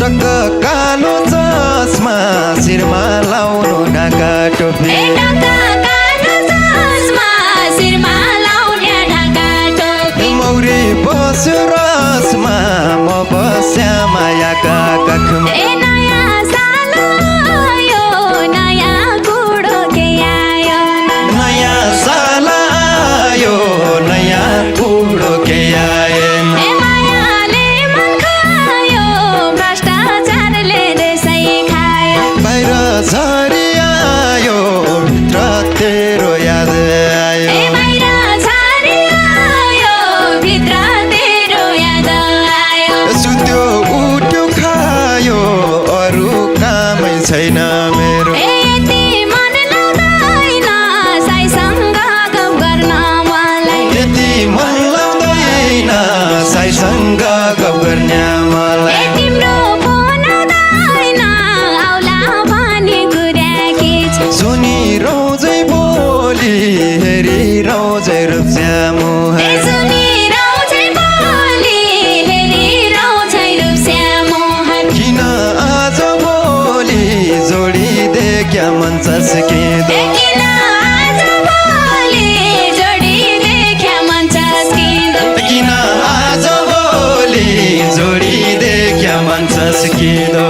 टक्क कालो चस्मा शिरमा लाउनु ढाका टोपी मौरी बस्यो रसमा म बस्या मायाका काखमा नयाँ साल आयो नयाँ कुरो के आएन बाहिर झरी आयो भित्र तेरो याद आयो सुत्यो उठ्यो खायो अरू कामै छैन मेरो यति मन लाउँदैन साईसँग गफ गर्ने मलाई सुनि रोजै बोली हेरी रोजै रूपस्यामो किन आज भोलि जोडी देख्या मन चस्किँदो किन आज भोलि जोडी देख्या मन चस्किँदो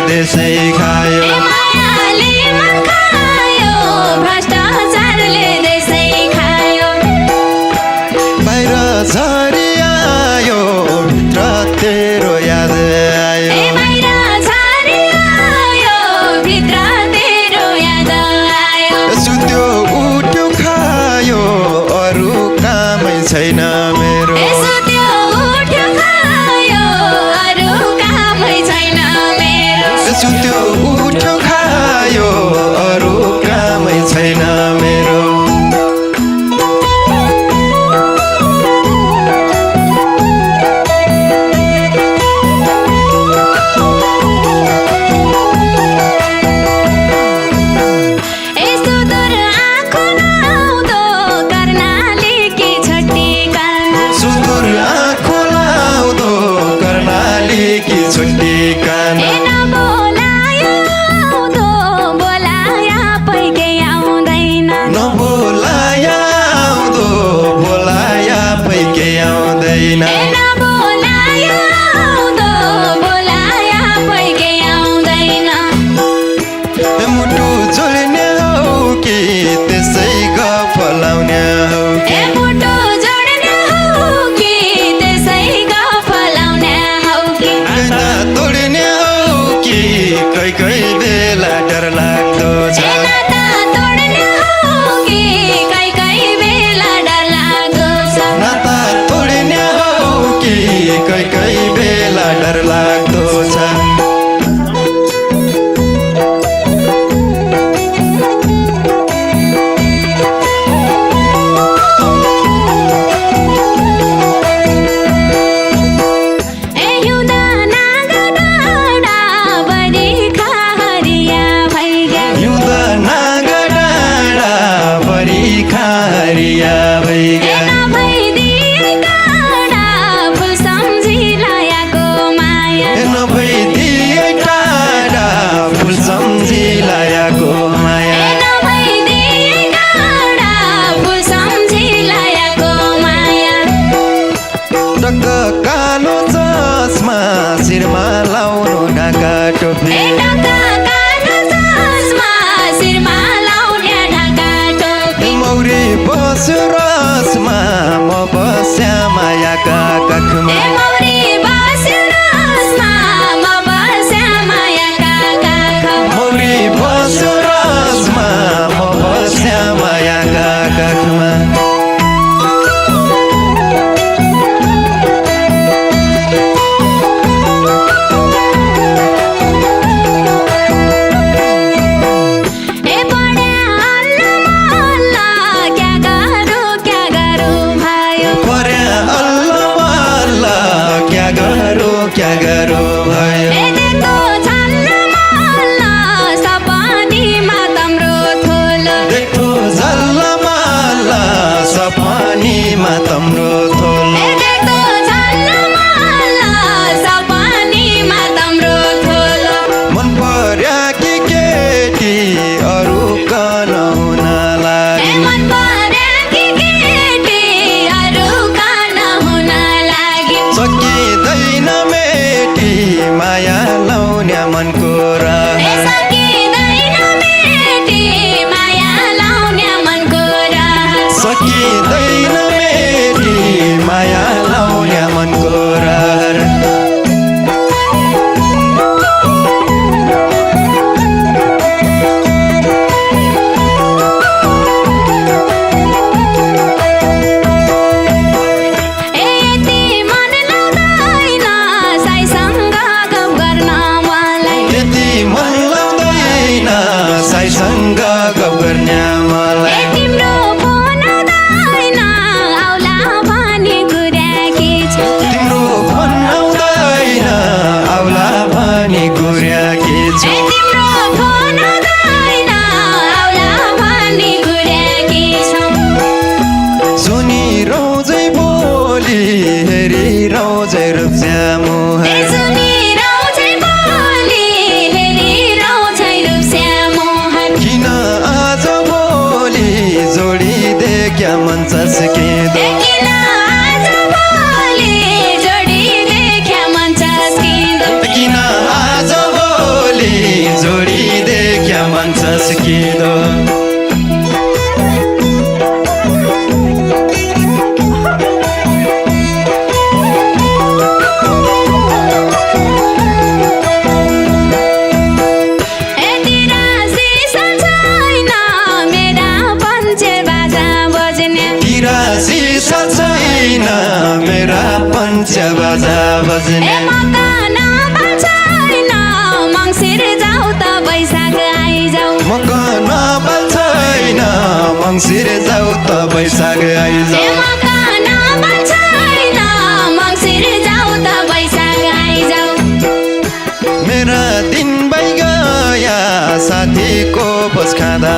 देशै खायो बाहिर झरी आयो भित्र तेरो याद आयो सुत्यो उठ्यो खायो अरू कामै छैन मेरो सुत्यो उठ्यो खायो अरू टोपी मौरी बस्यो रसमा म बस्या मायाका काखमा मौरी बस्यो रसमा म बस्या मायाका काखमा क्या गरो भयो देखो झल्लमाला सपनीमा तम्रो थोल मन पर्या कि केटी अरू कन हुन लागि सकिँदैन मेटी माया लाउन्या मनको सकिँदैन मेटी माया लाउन्या मनको रहर साईसँग गफ गर्ने मलाई तिम्रो फोन आउँदैन आउला भनी गुर्याकी छ सुनि रोजै बोली हेरी रोजै रुप्स्या मुहार किन आज भोलि जोडी देख्या मन चस्किँदो किन आज भोलि जोडी देख्या मन चस्किँदो मेरा पञ्च बाजा बज्ने मकन बल्छैन मङ्सिर जाऊ त बैशाख आइजाऊ मकन बल्छैन मङ्सिर जाऊ त बैशाख आइजाऊ मकन बल्छैन मङ्सिर जाऊ त बैशाख आइजाऊ मेरा दिन भइ गया साथीको भोज खाँदा